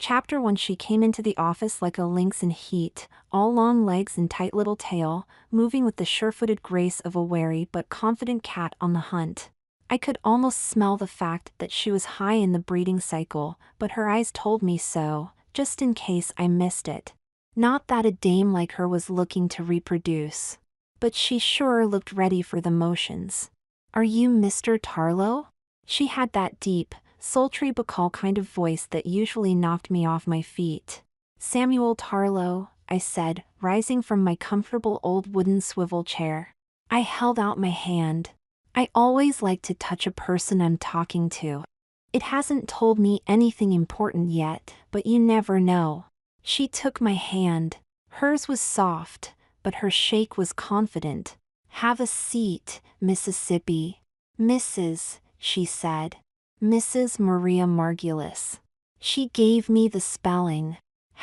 Chapter 1. She came into the office like a lynx in heat, all long legs and tight little tail, moving with the sure-footed grace of a wary but confident cat on the hunt. I could almost smell the fact that she was high in the breeding cycle, but her eyes told me so, just in case I missed it. Not that a dame like her was looking to reproduce, but she sure looked ready for the motions. "Are you Mr. Tarlow?" She had that deep, sultry bacal kind of voice that usually knocked me off my feet. "Samuel Tarlow," I said, rising from my comfortable old wooden swivel chair. I held out my hand. I always like to touch a person I'm talking to. It hasn't told me anything important yet, but you never know. She took my hand. Hers was soft, but her shake was confident. "Have a seat, Mississippi." "Mrs.," she said. "Mrs. Maria Margulis." She gave me the spelling.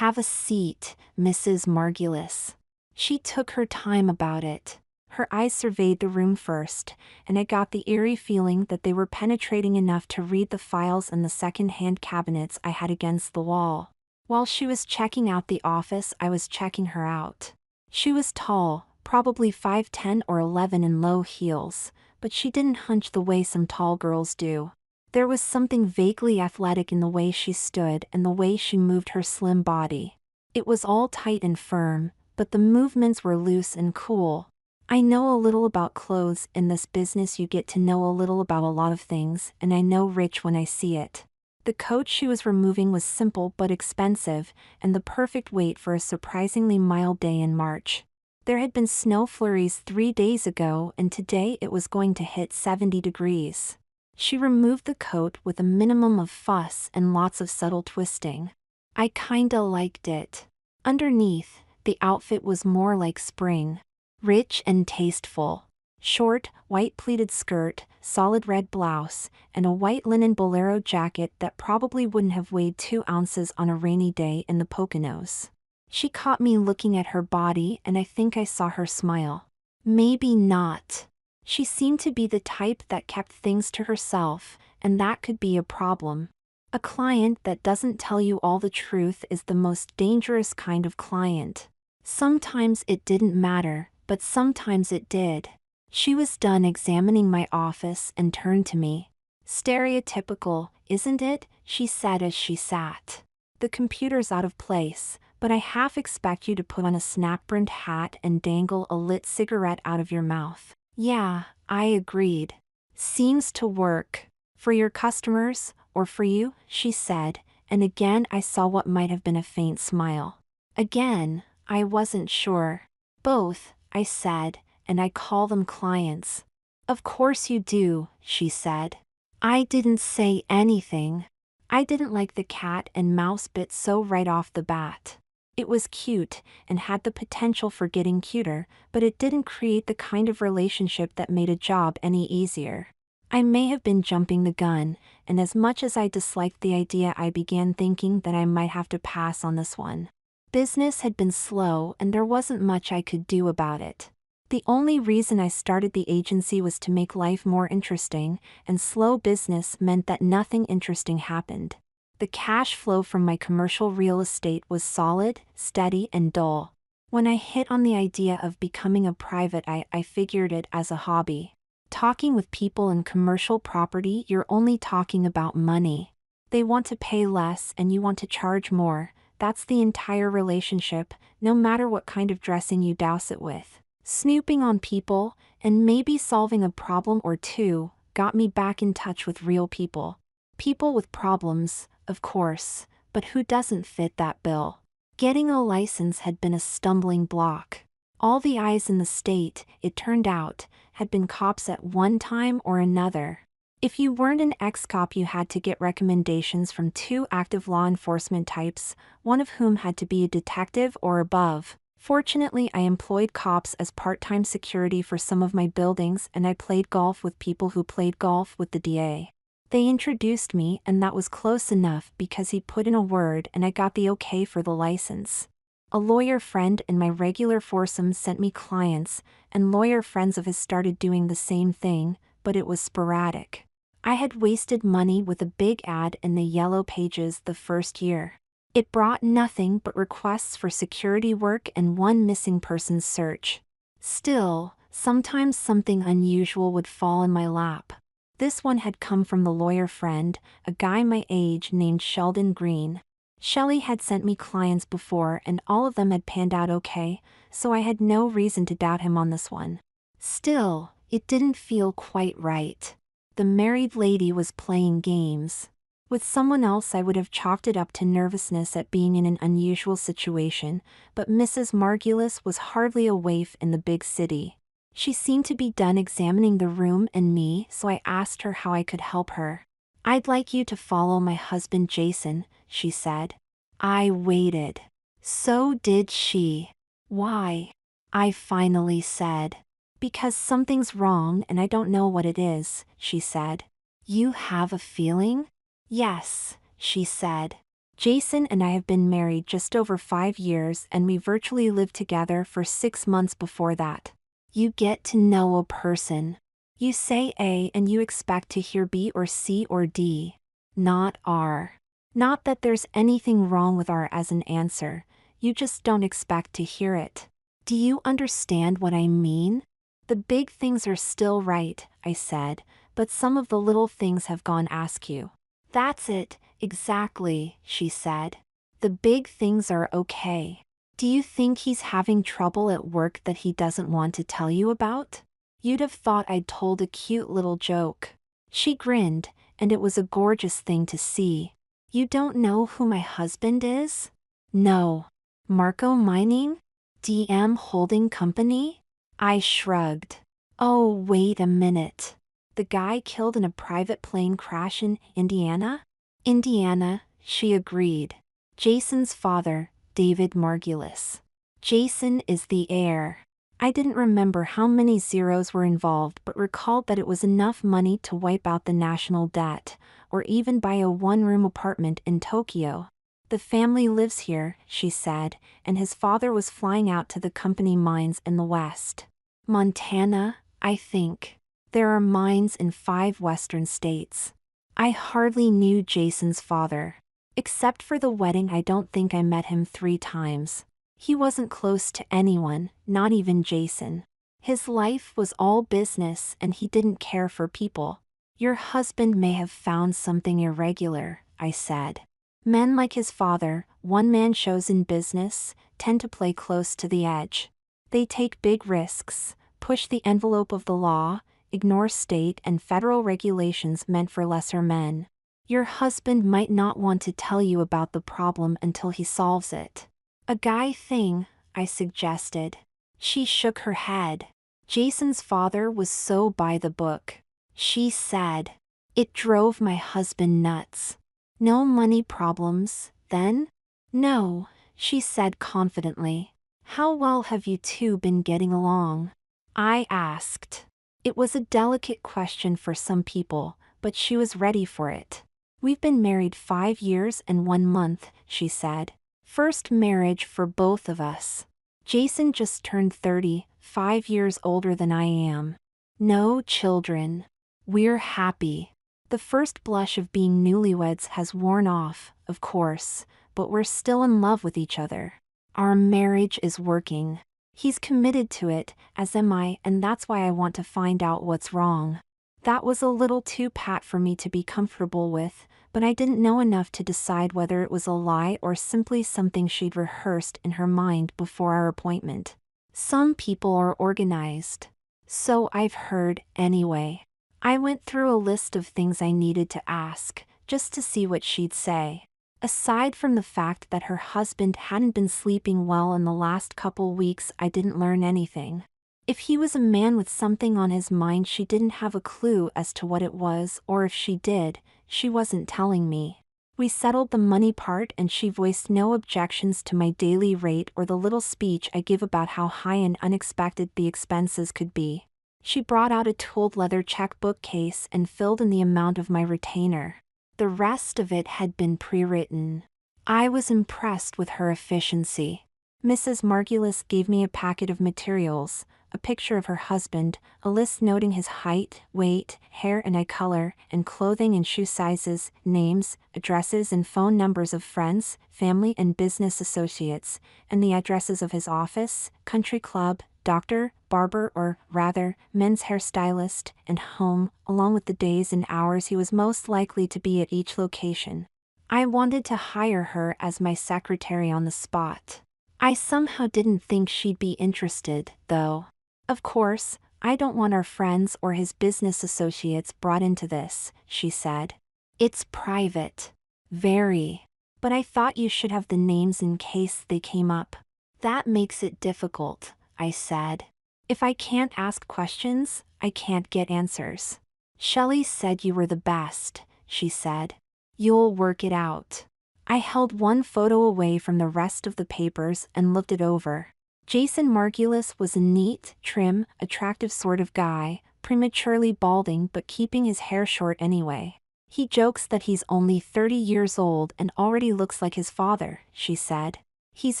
"Have a seat, Mrs. Margulis." She took her time about it. Her eyes surveyed the room first, and I got the eerie feeling that they were penetrating enough to read the files in the second-hand cabinets I had against the wall. While she was checking out the office, I was checking her out. She was tall, probably 5'10" or 11 in low heels, but she didn't hunch the way some tall girls do. There was something vaguely athletic in the way she stood and the way she moved her slim body. It was all tight and firm, but the movements were loose and cool. I know a little about clothes. In this business you get to know a little about a lot of things, and I know rich when I see it. The coat she was removing was simple but expensive, and the perfect weight for a surprisingly mild day in March. There had been snow flurries 3 days ago, and today it was going to hit 70 degrees. She removed the coat with a minimum of fuss and lots of subtle twisting. I kinda liked it. Underneath, the outfit was more like spring. Rich and tasteful. Short, white pleated skirt, solid red blouse, and a white linen bolero jacket that probably wouldn't have weighed 2 ounces on a rainy day in the Poconos. She caught me looking at her body, and I think I saw her smile. Maybe not. She seemed to be the type that kept things to herself, and that could be a problem. A client that doesn't tell you all the truth is the most dangerous kind of client. Sometimes it didn't matter, but sometimes it did. She was done examining my office and turned to me. "Stereotypical, isn't it?" she said as she sat. "The computer's out of place, but I half expect you to put on a snap-brimmed hat and dangle a lit cigarette out of your mouth." "Yeah," I agreed. "Seems to work. For your customers, or for you?" she said, and again I saw what might have been a faint smile. Again, I wasn't sure. "Both," I said, "and I call them clients." "Of course you do," she said. I didn't say anything. I didn't like the cat and mouse bit so right off the bat. It was cute, and had the potential for getting cuter, but it didn't create the kind of relationship that made a job any easier. I may have been jumping the gun, and as much as I disliked the idea, I began thinking that I might have to pass on this one. Business had been slow, and there wasn't much I could do about it. The only reason I started the agency was to make life more interesting, and slow business meant that nothing interesting happened. The cash flow from my commercial real estate was solid, steady, and dull. When I hit on the idea of becoming a private eye, I figured it as a hobby. Talking with people in commercial property, you're only talking about money. They want to pay less and you want to charge more. That's the entire relationship, no matter what kind of dressing you douse it with. Snooping on people, and maybe solving a problem or two, got me back in touch with real people. People with problems, of course, but who doesn't fit that bill? Getting a license had been a stumbling block. All the eyes in the state, it turned out, had been cops at one time or another. If you weren't an ex-cop, you had to get recommendations from 2 active law enforcement types, one of whom had to be a detective or above. Fortunately, I employed cops as part-time security for some of my buildings, and I played golf with people who played golf with the DA. They introduced me, and that was close enough because he put in a word and I got the okay for the license. A lawyer friend in my regular foursome sent me clients, and lawyer friends of his started doing the same thing, but it was sporadic. I had wasted money with a big ad in the Yellow Pages the first year. It brought nothing but requests for security work and one missing persons search. Still, sometimes something unusual would fall in my lap. This one had come from the lawyer friend, a guy my age named Sheldon Green. Shelley had sent me clients before and all of them had panned out okay, so I had no reason to doubt him on this one. Still, it didn't feel quite right. The married lady was playing games. With someone else I would have chalked it up to nervousness at being in an unusual situation, but Mrs. Margulis was hardly a waif in the big city. She seemed to be done examining the room and me, so I asked her how I could help her. "I'd like you to follow my husband Jason," she said. I waited. So did she. "Why?" I finally said. "Because something's wrong and I don't know what it is," she said. "You have a feeling?" "Yes," she said. "Jason and I have been married just over 5 years and we virtually lived together for 6 months before that. You get to know a person. You say A and you expect to hear B or C or D. Not R. Not that there's anything wrong with R as an answer, you just don't expect to hear it. Do you understand what I mean? The big things are still right," I said, "but some of the little things have gone askew." "That's it, exactly," she said. "The big things are okay. Do you think he's having trouble at work that he doesn't want to tell you about?" You'd have thought I'd told a cute little joke. She grinned, and it was a gorgeous thing to see. "You don't know who my husband is?" "No." "Marco Mining? DM Holding Company?" I shrugged. "Oh, wait a minute. The guy killed in a private plane crash in Indiana?" "Indiana," she agreed. "Jason's father, David Margulis. Jason is the heir." I didn't remember how many zeros were involved but recalled that it was enough money to wipe out the national debt, or even buy a one-room apartment in Tokyo. "The family lives here," she said, "and his father was flying out to the company mines in the west. Montana, I think. There are mines in 5 western states." I hardly knew Jason's father. Except for the wedding, I don't think I met him 3 times. He wasn't close to anyone, not even Jason. His life was all business and he didn't care for people. "Your husband may have found something irregular," I said. "Men like his father, one-man shows in business, tend to play close to the edge. They take big risks, push the envelope of the law, ignore state and federal regulations meant for lesser men. Your husband might not want to tell you about the problem until he solves it." "A guy thing," I suggested. She shook her head. "Jason's father was so by the book," she said. "It drove my husband nuts." "No money problems, then?" "No," she said confidently. "How well have you two been getting along?" I asked. It was a delicate question for some people, but she was ready for it. "We've been married 5 years and 1 month," she said. "First marriage for both of us. Jason just turned 30, 5 years older than I am. No children. We're happy. The first blush of being newlyweds has worn off, of course, but we're still in love with each other. Our marriage is working. He's committed to it, as am I, and that's why I want to find out what's wrong." That was a little too pat for me to be comfortable with, but I didn't know enough to decide whether it was a lie or simply something she'd rehearsed in her mind before our appointment. Some people are organized. So I've heard, anyway. I went through a list of things I needed to ask, just to see what she'd say. Aside from the fact that her husband hadn't been sleeping well in the last couple weeks, I didn't learn anything. If he was a man with something on his mind, she didn't have a clue as to what it was, or if she did, she wasn't telling me. We settled the money part and she voiced no objections to my daily rate or the little speech I give about how high and unexpected the expenses could be. She brought out a tooled leather checkbook case and filled in the amount of my retainer. The rest of it had been pre-written. I was impressed with her efficiency. Mrs. Margulis gave me a packet of materials, a picture of her husband, a list noting his height, weight, hair and eye color, and clothing and shoe sizes, names, addresses and phone numbers of friends, family and business associates, and the addresses of his office, country club, doctor, barber or, rather, men's hairstylist, and home, along with the days and hours he was most likely to be at each location. I wanted to hire her as my secretary on the spot. I somehow didn't think she'd be interested, though. Of course, I don't want our friends or his business associates brought into this, she said. It's private. Very. But I thought you should have the names in case they came up. That makes it difficult, I said. If I can't ask questions, I can't get answers. Shelley said you were the best, she said. You'll work it out. I held one photo away from the rest of the papers and looked it over. Jason Margulis was a neat, trim, attractive sort of guy, prematurely balding but keeping his hair short anyway. He jokes that he's only 30 years old and already looks like his father, she said. He's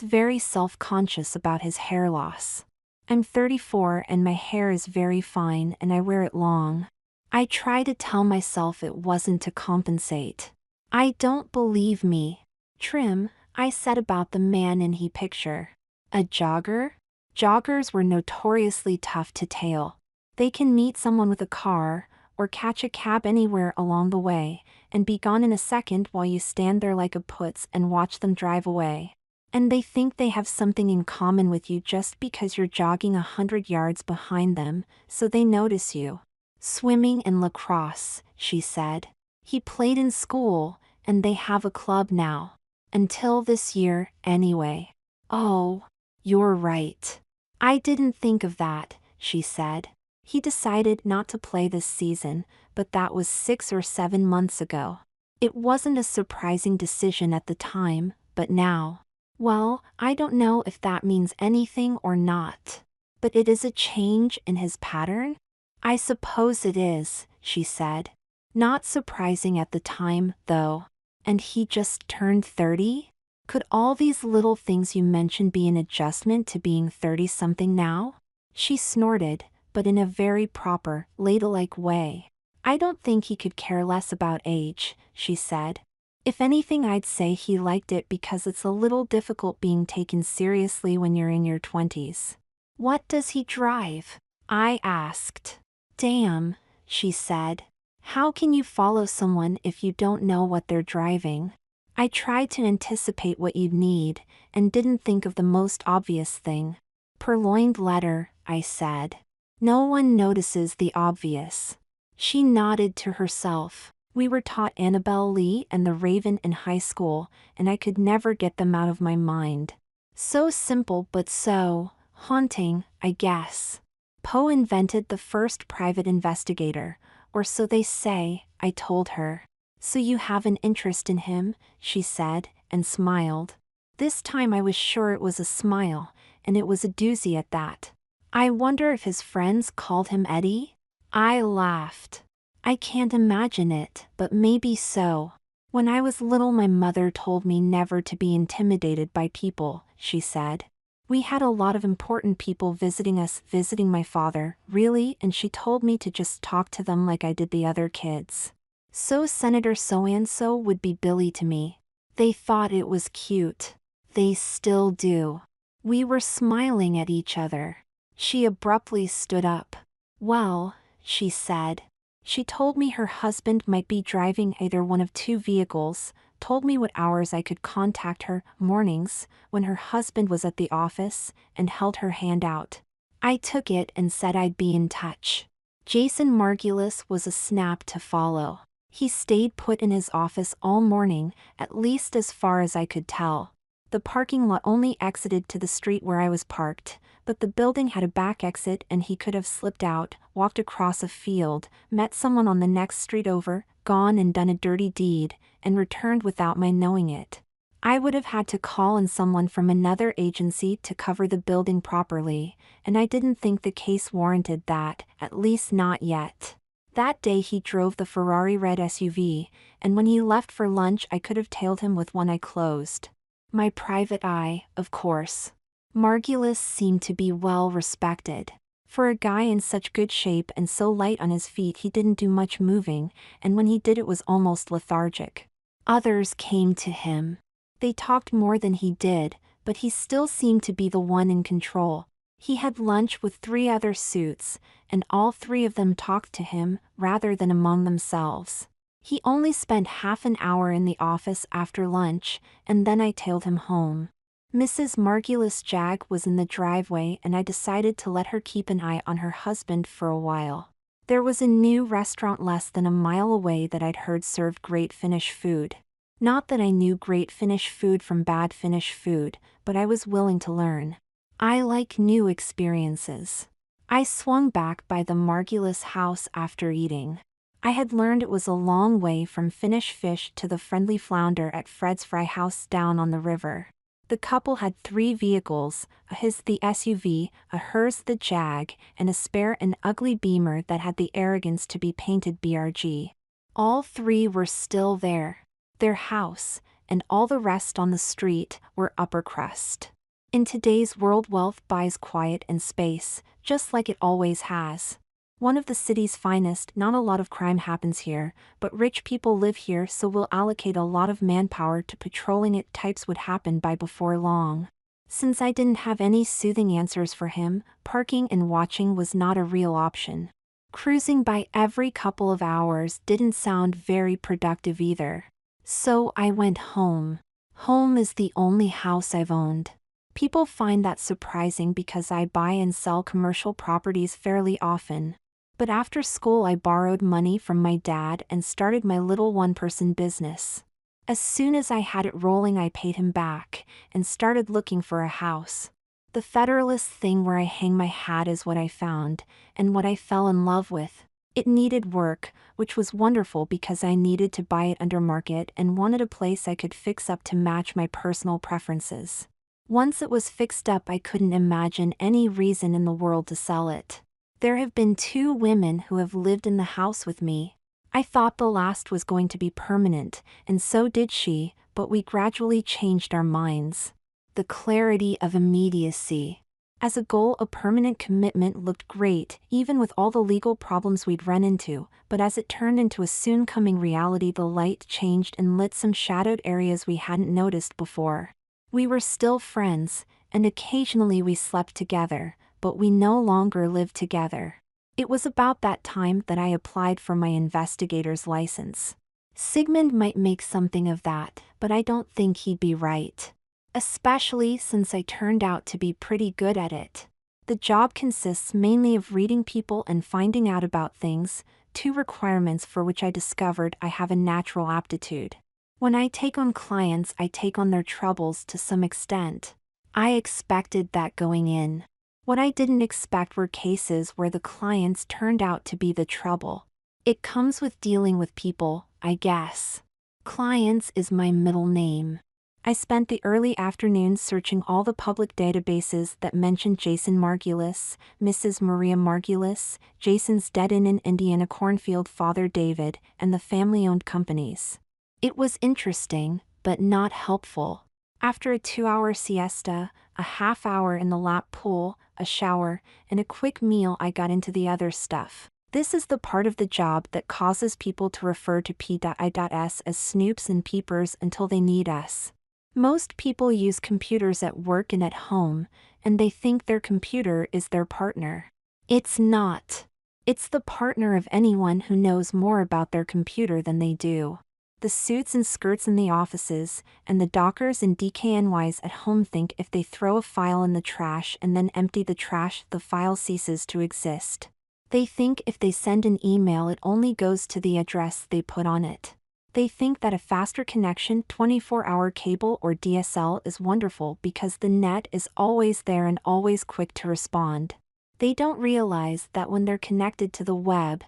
very self-conscious about his hair loss. I'm 34 and my hair is very fine and I wear it long. I try to tell myself it wasn't to compensate. I don't believe me. Trim, I said about the man in he picture. A jogger? Joggers were notoriously tough to tail. They can meet someone with a car, or catch a cab anywhere along the way, and be gone in a second while you stand there like a putz and watch them drive away. And they think they have something in common with you just because you're jogging 100 yards behind them, so they notice you. Swimming and lacrosse, she said. He played in school, and they have a club now. Until this year, anyway. Oh, you're right. I didn't think of that, she said. He decided not to play this season, but that was 6 or 7 months ago. It wasn't a surprising decision at the time, but now. Well, I don't know if that means anything or not. But it is a change in his pattern? I suppose it is, she said. Not surprising at the time, though. And he just turned 30? Could all these little things you mentioned be an adjustment to being 30-something now? She snorted, but in a very proper, ladylike way. I don't think he could care less about age, she said. If anything, I'd say he liked it because it's a little difficult being taken seriously when you're in your 20s. What does he drive? I asked. Damn, she said. How can you follow someone if you don't know what they're driving? I tried to anticipate what you'd need, and didn't think of the most obvious thing. Purloined letter, I said. No one notices the obvious. She nodded to herself. We were taught Annabel Lee and the Raven in high school, and I could never get them out of my mind. So simple but so haunting, I guess. Poe invented the first private investigator, or so they say, I told her. So you have an interest in him, she said, and smiled. This time I was sure it was a smile, and it was a doozy at that. I wonder if his friends called him Eddie? I laughed. I can't imagine it, but maybe so. When I was little, my mother told me never to be intimidated by people, she said. We had a lot of important people visiting us, visiting my father, really, and she told me to just talk to them like I did the other kids. So Senator so-and-so would be Billy to me. They thought it was cute. They still do. We were smiling at each other. She abruptly stood up. Well, she said. She told me her husband might be driving either one of 2 vehicles, told me what hours I could contact her, mornings, when her husband was at the office, and held her hand out. I took it and said I'd be in touch. Jason Margulis was a snap to follow. He stayed put in his office all morning, at least as far as I could tell. The parking lot only exited to the street where I was parked, but the building had a back exit and he could have slipped out, walked across a field, met someone on the next street over, gone and done a dirty deed, and returned without my knowing it. I would have had to call in someone from another agency to cover the building properly, and I didn't think the case warranted that, at least not yet. That day he drove the Ferrari red SUV, and when he left for lunch I could have tailed him with one eye closed. My private eye, of course. Margulis seemed to be well respected. For a guy in such good shape and so light on his feet, he didn't do much moving, and when he did it was almost lethargic. Others came to him. They talked more than he did, but he still seemed to be the one in control. He had lunch with 3 other suits, and all 3 of them talked to him, rather than among themselves. He only spent half an hour in the office after lunch, and then I tailed him home. Mrs. Margulis Jag was in the driveway, and I decided to let her keep an eye on her husband for a while. There was a new restaurant less than a mile away that I'd heard served great Finnish food. Not that I knew great Finnish food from bad Finnish food, but I was willing to learn. I like new experiences. I swung back by the Margulis house after eating. I had learned it was a long way from Finnish fish to the friendly flounder at Fred's Fry House down on the river. The couple had 3 vehicles, a his the SUV, a hers the Jag, and a spare and ugly Beamer that had the arrogance to be painted BRG. All 3 were still there. Their house, and all the rest on the street, were upper crust. In today's world, wealth buys quiet and space, just like it always has. One of the city's finest. Not a lot of crime happens here, but rich people live here, so we'll allocate a lot of manpower to patrolling it. Types would happen by before long. Since I didn't have any soothing answers for him, parking and watching was not a real option. Cruising by every couple of hours didn't sound very productive either. So I went home. Home is the only house I've owned. People find that surprising because I buy and sell commercial properties fairly often. But after school I borrowed money from my dad and started my little one-person business. As soon as I had it rolling, I paid him back and started looking for a house. The Federalist thing where I hang my hat is what I found, and what I fell in love with. It needed work, which was wonderful because I needed to buy it under market and wanted a place I could fix up to match my personal preferences. Once it was fixed up, I couldn't imagine any reason in the world to sell it. There have been 2 women who have lived in the house with me. I thought the last was going to be permanent, and so did she, but we gradually changed our minds. The clarity of immediacy. As a goal, a permanent commitment looked great, even with all the legal problems we'd run into, but as it turned into a soon-coming reality, the light changed and lit some shadowed areas we hadn't noticed before. We were still friends, and occasionally we slept together, but we no longer lived together. It was about that time that I applied for my investigator's license. Sigmund might make something of that, but I don't think he'd be right. Especially since I turned out to be pretty good at it. The job consists mainly of reading people and finding out about things, 2 requirements for which I discovered I have a natural aptitude. When I take on clients, I take on their troubles to some extent. I expected that going in. What I didn't expect were cases where the clients turned out to be the trouble. It comes with dealing with people, I guess. Clients is my middle name. I spent the early afternoons searching all the public databases that mentioned Jason Margulis, Mrs. Maria Margulis, Jason's dead in Indiana cornfield father David, and the family-owned companies. It was interesting, but not helpful. After a 2-hour siesta, a half-hour in the lap pool, a shower, and a quick meal, I got into the other stuff. This is the part of the job that causes people to refer to P.I.S. as snoops and peepers until they need us. Most people use computers at work and at home, and they think their computer is their partner. It's not. It's the partner of anyone who knows more about their computer than they do. The suits and skirts in the offices, and the dockers and DKNYs at home think if they throw a file in the trash and then empty the trash, the file ceases to exist. They think if they send an email, it only goes to the address they put on it. They think that a faster connection, 24-hour cable or DSL, is wonderful because the net is always there and always quick to respond. They don't realize that when they're connected to the web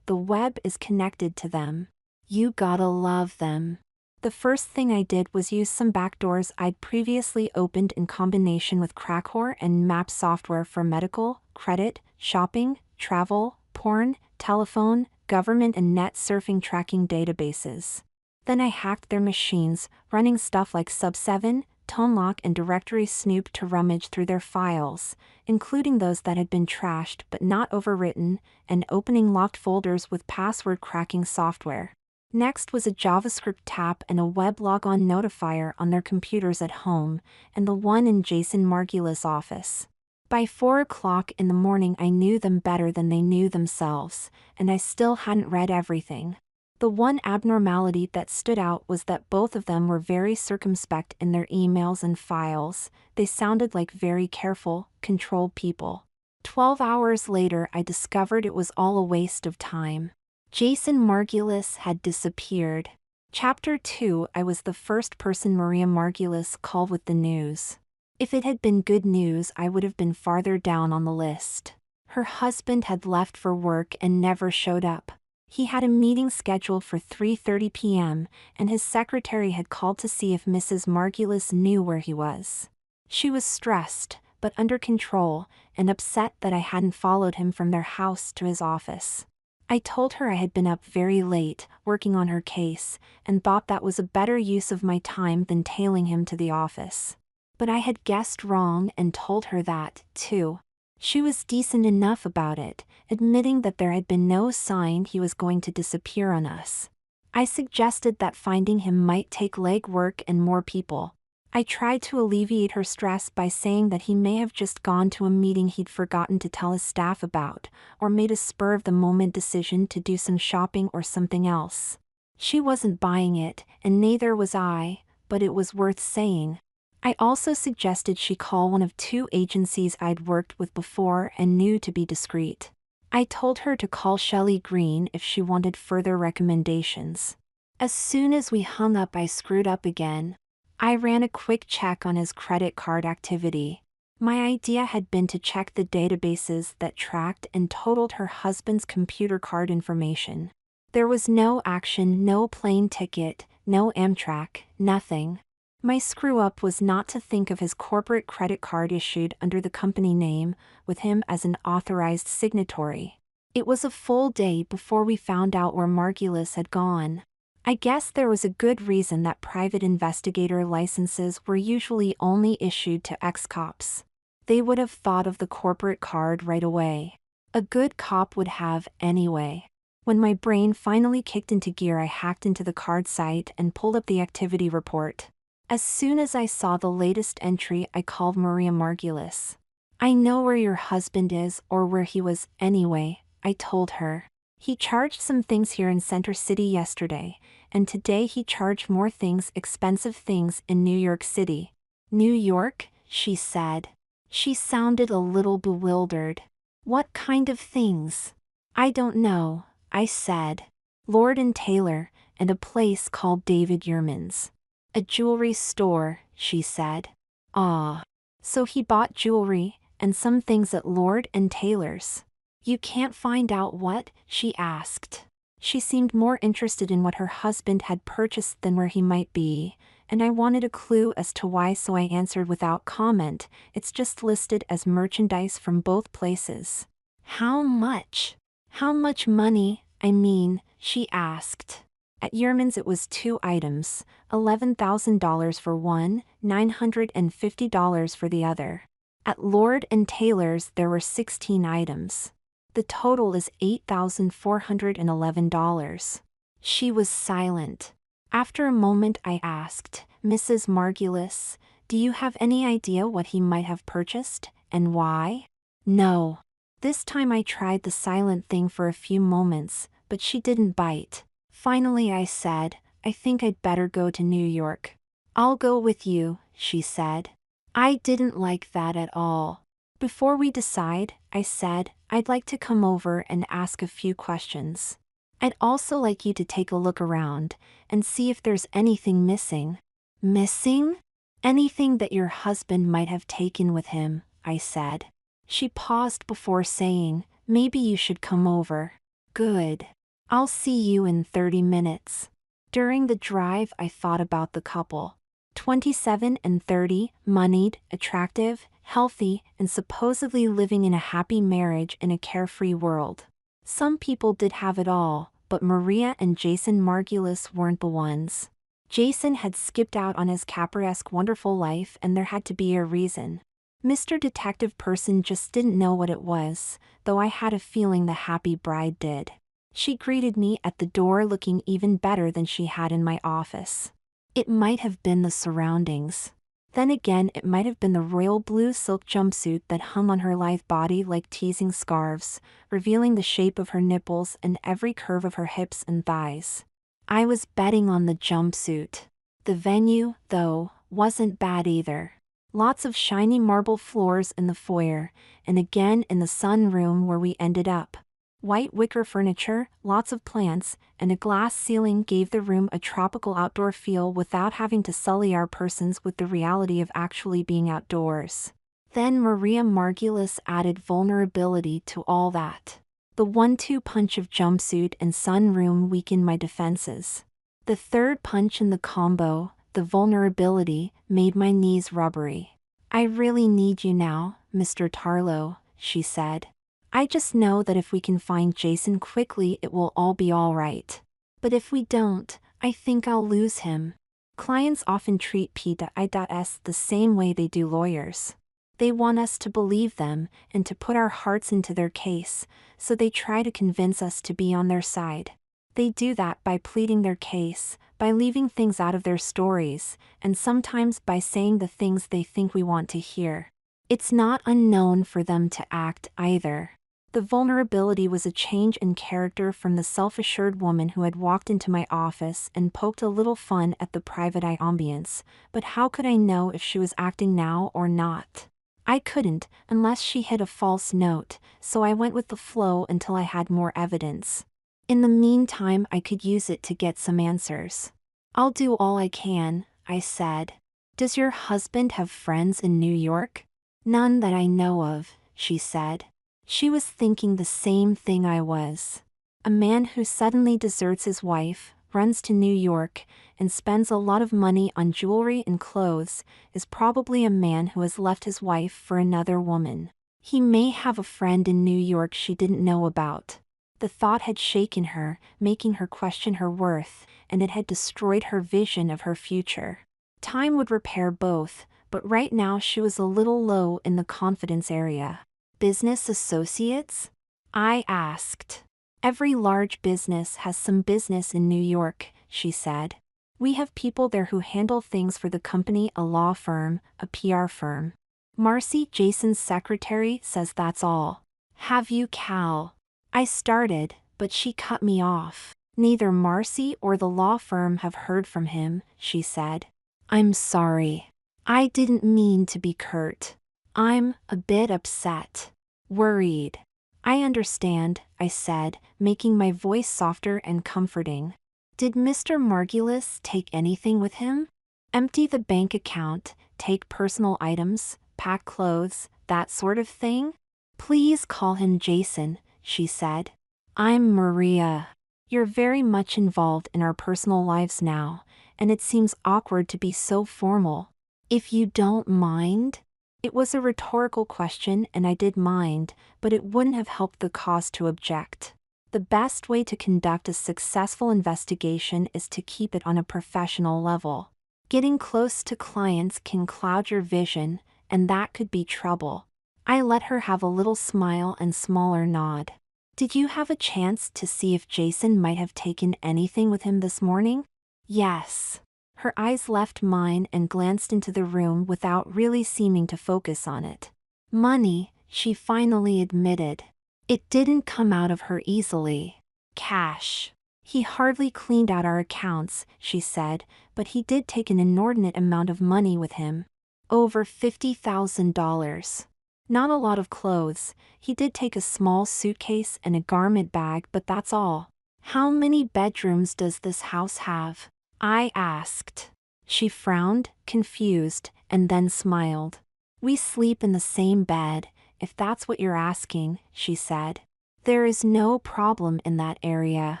is connected to them. You gotta love them. The first thing I did was use some backdoors I'd previously opened in combination with Crackhor and Map software for medical, credit, shopping, travel, porn, telephone, government and net surfing tracking databases. Then I hacked their machines, running stuff like Sub 7, Tonelock and directory snoop to rummage through their files, including those that had been trashed but not overwritten, and opening locked folders with password cracking software. Next was a JavaScript tap and a web logon notifier on their computers at home, and the one in Jason Margulis' office. By 4 o'clock in the morning I knew them better than they knew themselves, and I still hadn't read everything. The one abnormality that stood out was that both of them were very circumspect in their emails and files. They sounded like very careful, controlled people. 12 hours later I discovered it was all a waste of time. Jason Margulis had disappeared. Chapter 2. I was the first person Maria Margulis called with the news. If it had been good news, I would have been farther down on the list. Her husband had left for work and never showed up. He had a meeting scheduled for 3:30 p.m., and his secretary had called to see if Mrs. Margulis knew where he was. She was stressed, but under control, and upset that I hadn't followed him from their house to his office. I told her I had been up very late, working on her case, and thought that was a better use of my time than tailing him to the office. But I had guessed wrong and told her that, too. She was decent enough about it, admitting that there had been no sign he was going to disappear on us. I suggested that finding him might take legwork and more people. I tried to alleviate her stress by saying that he may have just gone to a meeting he'd forgotten to tell his staff about, or made a spur-of-the-moment decision to do some shopping or something else. She wasn't buying it, and neither was I, but it was worth saying. I also suggested she call one of 2 agencies I'd worked with before and knew to be discreet. I told her to call Shelley Green if she wanted further recommendations. As soon as we hung up I screwed up again. I ran a quick check on his credit card activity. My idea had been to check the databases that tracked and totaled her husband's computer card information. There was no action, no plane ticket, no Amtrak, nothing. My screw-up was not to think of his corporate credit card issued under the company name, with him as an authorized signatory. It was a full day before we found out where Margulis had gone. I guess there was a good reason that private investigator licenses were usually only issued to ex-cops. They would have thought of the corporate card right away. A good cop would have anyway. When my brain finally kicked into gear, I hacked into the card site and pulled up the activity report. As soon as I saw the latest entry, I called Maria Margulis. I know where your husband is, or where he was anyway, I told her. He charged some things here in Center City yesterday, and today he charged more things, expensive things, in New York City. New York? She said. She sounded a little bewildered. What kind of things? I don't know, I said. Lord & Taylor, and a place called David Yurman's. A jewelry store, she said. Ah. So he bought jewelry, and some things at Lord & Taylor's. You can't find out what? She asked. She seemed more interested in what her husband had purchased than where he might be, and I wanted a clue as to why, so I answered without comment, it's just listed as merchandise from both places. How much? How much money, I mean, she asked. At Yurman's it was 2 items, $11,000 for one, $950 for the other. At Lord & Taylor's there were 16 items. The total is $8,411. She was silent. After a moment I asked, Mrs. Margulis, do you have any idea what he might have purchased, and why? No. This time I tried the silent thing for a few moments, but she didn't bite. Finally I said, I think I'd better go to New York. I'll go with you, she said. I didn't like that at all. Before we decide, I said, I'd like to come over and ask a few questions. I'd also like you to take a look around and see if there's anything missing. Missing? Anything that your husband might have taken with him, I said. She paused before saying, maybe you should come over. Good. I'll see you in 30 minutes. During the drive I thought about the couple. 27 and 30, moneyed, attractive, healthy, and supposedly living in a happy marriage in a carefree world. Some people did have it all, but Maria and Jason Margulis weren't the ones. Jason had skipped out on his Capra-esque wonderful life, and there had to be a reason. Mr. Detective Person just didn't know what it was, though I had a feeling the happy bride did. She greeted me at the door looking even better than she had in my office. It might have been the surroundings. Then again, it might have been the royal blue silk jumpsuit that hung on her lithe body like teasing scarves, revealing the shape of her nipples and every curve of her hips and thighs. I was betting on the jumpsuit. The venue, though, wasn't bad either. Lots of shiny marble floors in the foyer, and again in the sunroom where we ended up. White wicker furniture, lots of plants, and a glass ceiling gave the room a tropical outdoor feel without having to sully our persons with the reality of actually being outdoors. Then Maria Margulis added vulnerability to all that. The 1-2 punch of jumpsuit and sunroom weakened my defenses. The third punch in the combo, the vulnerability, made my knees rubbery. "I really need you now, Mr. Tarlow," she said. "I just know that if we can find Jason quickly, it will all be all right. But if we don't, I think I'll lose him." Clients often treat P.I.S. the same way they do lawyers. They want us to believe them and to put our hearts into their case, so they try to convince us to be on their side. They do that by pleading their case, by leaving things out of their stories, and sometimes by saying the things they think we want to hear. It's not unknown for them to act either. The vulnerability was a change in character from the self-assured woman who had walked into my office and poked a little fun at the private eye ambience, but how could I know if she was acting now or not? I couldn't, unless she hit a false note, so I went with the flow until I had more evidence. In the meantime, I could use it to get some answers. "I'll do all I can," I said. "Does your husband have friends in New York?" "None that I know of," she said. She was thinking the same thing I was. A man who suddenly deserts his wife, runs to New York, and spends a lot of money on jewelry and clothes is probably a man who has left his wife for another woman. He may have a friend in New York she didn't know about. The thought had shaken her, making her question her worth, and it had destroyed her vision of her future. Time would repair both, but right now she was a little low in the confidence area. "Business associates?" I asked. "Every large business has some business in New York," she said. "We have people there who handle things for the company, a law firm, a PR firm. Marcy, Jason's secretary, says that's all." "Have you, Cal?" I started, but she cut me off. "Neither Marcy or the law firm have heard from him," she said. "I'm sorry. I didn't mean to be curt. I'm a bit upset. Worried." "I understand," I said, making my voice softer and comforting. "Did Mr. Margulis take anything with him? Empty the bank account, take personal items, pack clothes, that sort of thing?" "Please call him Jason," she said. "I'm Maria. You're very much involved in our personal lives now, and it seems awkward to be so formal. If you don't mind?" It was a rhetorical question, and I did mind, but it wouldn't have helped the cause to object. The best way to conduct a successful investigation is to keep it on a professional level. Getting close to clients can cloud your vision, and that could be trouble. I let her have a little smile and smaller nod. "Did you have a chance to see if Jason might have taken anything with him this morning?" "Yes." Her eyes left mine and glanced into the room without really seeming to focus on it. "Money," she finally admitted. "It didn't come out of her easily. Cash. He hardly cleaned out our accounts," she said, "but he did take an inordinate amount of money with him. Over $50,000. Not a lot of clothes. He did take a small suitcase and a garment bag, but that's all." "How many bedrooms does this house have?" I asked. She frowned, confused, and then smiled. "We sleep in the same bed, if that's what you're asking," she said. "There is no problem in that area."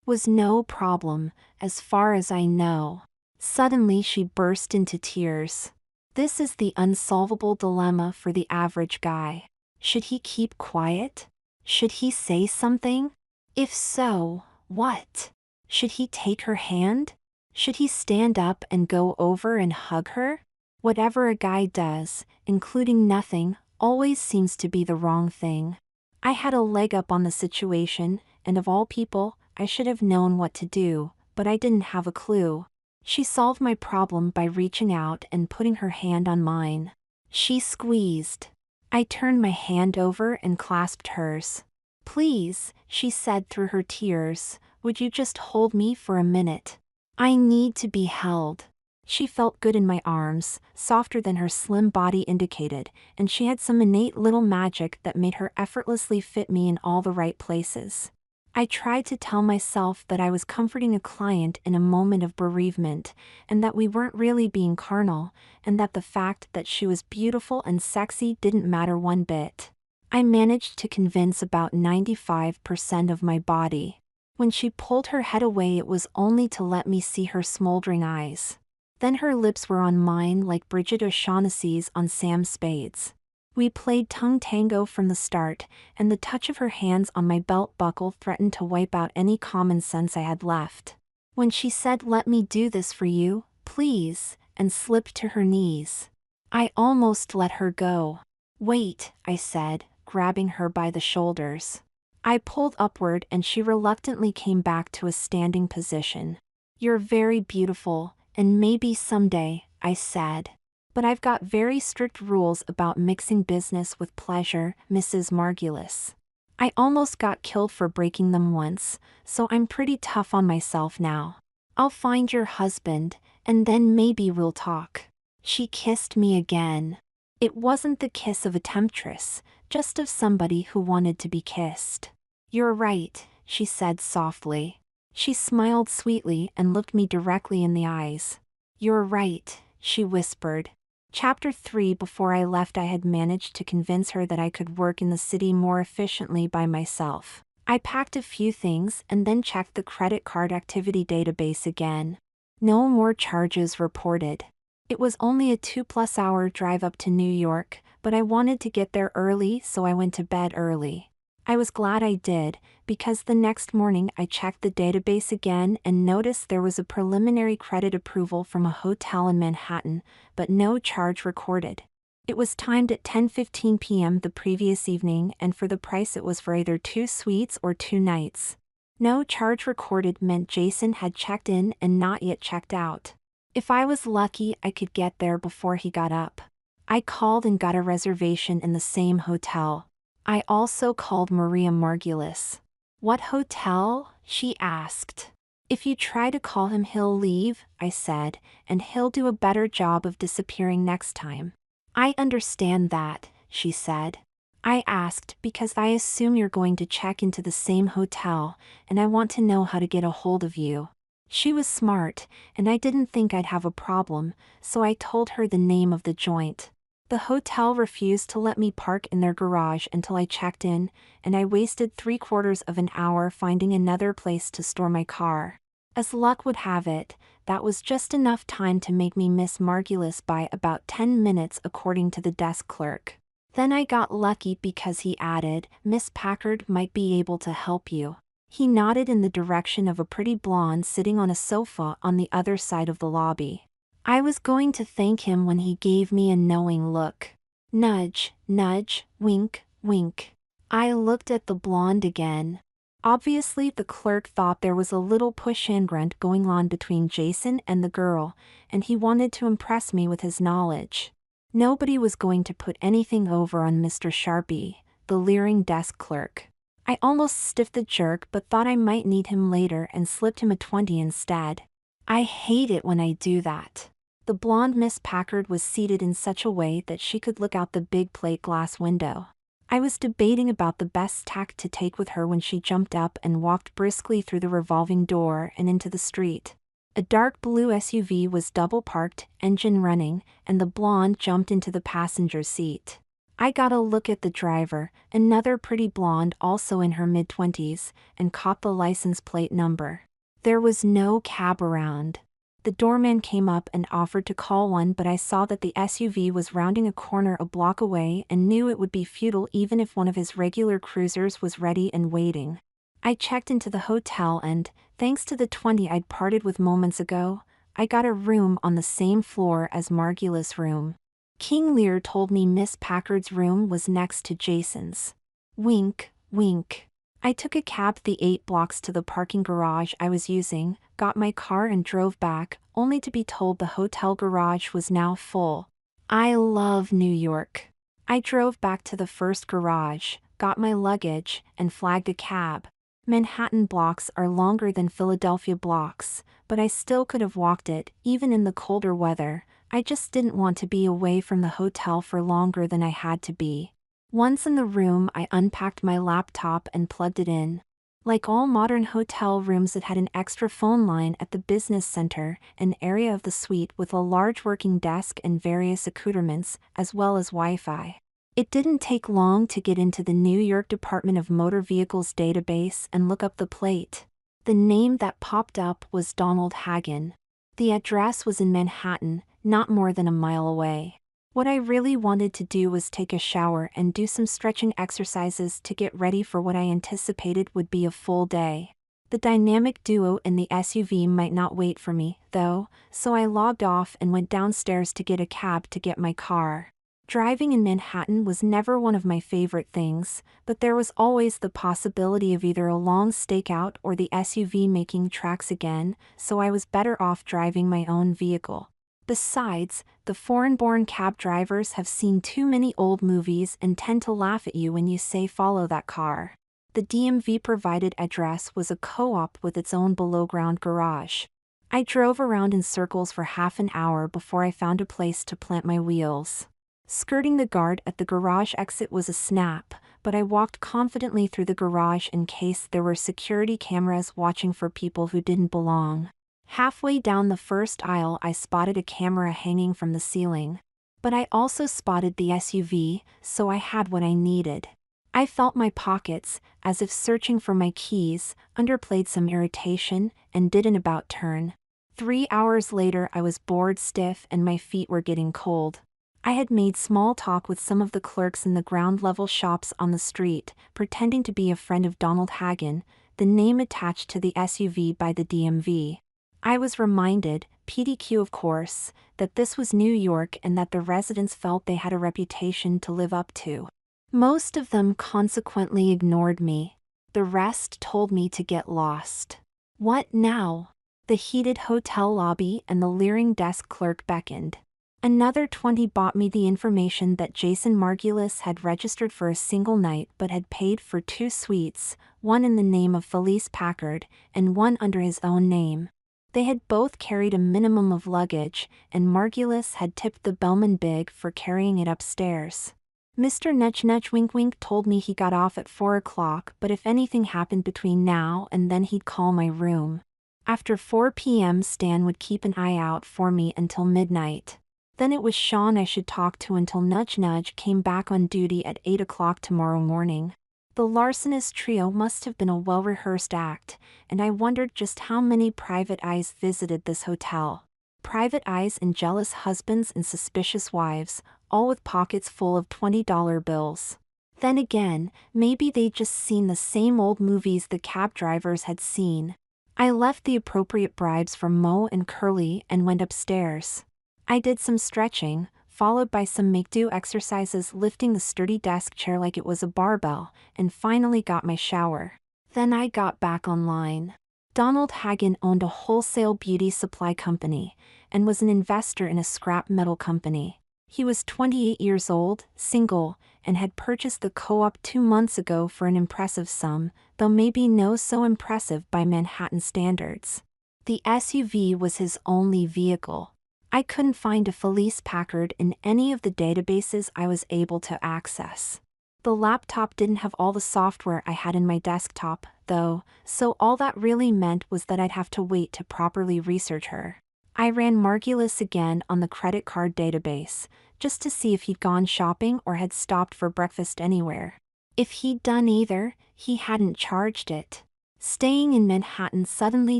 Was no problem, as far as I know. Suddenly she burst into tears. This is the unsolvable dilemma for the average guy. Should he keep quiet? Should he say something? If so, what? Should he take her hand? Should he stand up and go over and hug her? Whatever a guy does, including nothing, always seems to be the wrong thing. I had a leg up on the situation, and of all people, I should have known what to do, but I didn't have a clue. She solved my problem by reaching out and putting her hand on mine. She squeezed. I turned my hand over and clasped hers. "Please," she said through her tears, "would you just hold me for a minute? I need to be held." She felt good in my arms, softer than her slim body indicated, and she had some innate little magic that made her effortlessly fit me in all the right places. I tried to tell myself that I was comforting a client in a moment of bereavement, and that we weren't really being carnal, and that the fact that she was beautiful and sexy didn't matter one bit. I managed to convince about 95% of my body. When she pulled her head away, it was only to let me see her smoldering eyes. Then her lips were on mine like Bridget O'Shaughnessy's on Sam Spade's. We played tongue tango from the start, and the touch of her hands on my belt buckle threatened to wipe out any common sense I had left. When she said, "Let me do this for you, please," and slipped to her knees, I almost let her go. "Wait," I said, grabbing her by the shoulders. I pulled upward and she reluctantly came back to a standing position. "You're very beautiful, and maybe someday," I said. "But I've got very strict rules about mixing business with pleasure, Mrs. Margulis. I almost got killed for breaking them once, so I'm pretty tough on myself now. I'll find your husband, and then maybe we'll talk." She kissed me again. It wasn't the kiss of a temptress, just of somebody who wanted to be kissed. "You're right," she said softly. She smiled sweetly and looked me directly in the eyes. "You're right," she whispered. Chapter 3. Before I left, I had managed to convince her that I could work in the city more efficiently by myself. I packed a few things and then checked the credit card activity database again. No more charges reported. It was only a 2+ hour drive up to New York, but I wanted to get there early, so I went to bed early. I was glad I did, because the next morning I checked the database again and noticed there was a preliminary credit approval from a hotel in Manhattan, but no charge recorded. It was timed at 10:15 p.m. the previous evening, and for the price it was for either 2 suites or 2 nights. No charge recorded meant Jason had checked in and not yet checked out. If I was lucky, I could get there before he got up. I called and got a reservation in the same hotel. I also called Maria Margulis. "What hotel?" she asked. "If you try to call him, he'll leave," I said, "and he'll do a better job of disappearing next time." "I understand that," she said. "I asked because I assume you're going to check into the same hotel, and I want to know how to get a hold of you." She was smart, and I didn't think I'd have a problem, so I told her the name of the joint. The hotel refused to let me park in their garage until I checked in, and I wasted 3/4 of an hour finding another place to store my car. As luck would have it, that was just enough time to make me miss Margulis by about 10 minutes according to the desk clerk. Then I got lucky because he added, "Miss Packard might be able to help you." He nodded in the direction of a pretty blonde sitting on a sofa on the other side of the lobby. I was going to thank him when he gave me a knowing look. Nudge, nudge, wink, wink. I looked at the blonde again. Obviously the clerk thought there was a little push and grunt going on between Jason and the girl, and he wanted to impress me with his knowledge. Nobody was going to put anything over on Mr. Sharpie, the leering desk clerk. I almost stiffed the jerk but thought I might need him later and slipped him a 20 instead. I hate it when I do that. The blonde Miss Packard was seated in such a way that she could look out the big plate glass window. I was debating about the best tack to take with her when she jumped up and walked briskly through the revolving door and into the street. A dark blue SUV was double parked, engine running, and the blonde jumped into the passenger seat. I got a look at the driver, another pretty blonde also in her mid-20s, and caught the license plate number. There was no cab around. The doorman came up and offered to call one, but I saw that the SUV was rounding a corner a block away and knew it would be futile even if one of his regular cruisers was ready and waiting. I checked into the hotel and, Thanks to the 20 I'd parted with moments ago, I got a room on the same floor as Margula's room. King Lear told me Miss Packard's room was next to Jason's. Wink, wink. I took a cab the 8 blocks to the parking garage I was using, got my car and drove back, only to be told the hotel garage was now full. I love New York. I drove back to the first garage, got my luggage, and flagged a cab. Manhattan blocks are longer than Philadelphia blocks, but I still could have walked it, even in the colder weather. I just didn't want to be away from the hotel for longer than I had to be. Once in the room, I unpacked my laptop and plugged it in. Like all modern hotel rooms, it had an extra phone line at the business center, an area of the suite with a large working desk and various accoutrements, as well as Wi-Fi. It didn't take long to get into the New York Department of Motor Vehicles database and look up the plate. The name that popped up was Donald Hagen. The address was in Manhattan, not more than a mile away. What I really wanted to do was take a shower and do some stretching exercises to get ready for what I anticipated would be a full day. The dynamic duo in the SUV might not wait for me, though, so I logged off and went downstairs to get a cab to get my car. Driving in Manhattan was never one of my favorite things, but there was always the possibility of either a long stakeout or the SUV making tracks again, so I was better off driving my own vehicle. Besides, the foreign-born cab drivers have seen too many old movies and tend to laugh at you when you say follow that car. The DMV-provided address was a co-op with its own below-ground garage. I drove around in circles for half an hour before I found a place to plant my wheels. Skirting the guard at the garage exit was a snap, but I walked confidently through the garage in case there were security cameras watching for people who didn't belong. Halfway down the first aisle, I spotted a camera hanging from the ceiling. But I also spotted the SUV, so I had what I needed. I felt my pockets, as if searching for my keys, underplayed some irritation, and did an about turn. 3 hours later, I was bored stiff and my feet were getting cold. I had made small talk with some of the clerks in the ground-level shops on the street, pretending to be a friend of Donald Hagen, the name attached to the SUV by the DMV. I was reminded, PDQ of course, that this was New York and that the residents felt they had a reputation to live up to. Most of them consequently ignored me. The rest told me to get lost. What now? The heated hotel lobby and the leering desk clerk beckoned. Another 20 bought me the information that Jason Margulis had registered for a single night but had paid for 2 suites, one in the name of Felice Packard, and one under his own name. They had both carried a minimum of luggage, and Margulis had tipped the bellman big for carrying it upstairs. Mr. Nudge Wink Wink told me he got off at 4 o'clock, but if anything happened between now and then he'd call my room. After 4 p.m. Stan would keep an eye out for me until midnight. Then it was Sean I should talk to until Nudge came back on duty at 8 o'clock tomorrow morning. The larcenous trio must have been a well-rehearsed act, and I wondered just how many private eyes visited this hotel. Private eyes and jealous husbands and suspicious wives, all with pockets full of $20 bills. Then again, maybe they'd just seen the same old movies the cab drivers had seen. I left the appropriate bribes for Mo and Curly and went upstairs. I did some stretching, followed by some make-do exercises lifting the sturdy desk chair like it was a barbell, and finally got my shower. Then I got back online. Donald Hagen owned a wholesale beauty supply company, and was an investor in a scrap metal company. He was 28 years old, single, and had purchased the co-op 2 months ago for an impressive sum, though maybe no so impressive by Manhattan standards. The SUV was his only vehicle. I couldn't find a Felice Packard in any of the databases I was able to access. The laptop didn't have all the software I had in my desktop, though, so all that really meant was that I'd have to wait to properly research her. I ran Margulis again on the credit card database, just to see if he'd gone shopping or had stopped for breakfast anywhere. If he'd done either, he hadn't charged it. Staying in Manhattan suddenly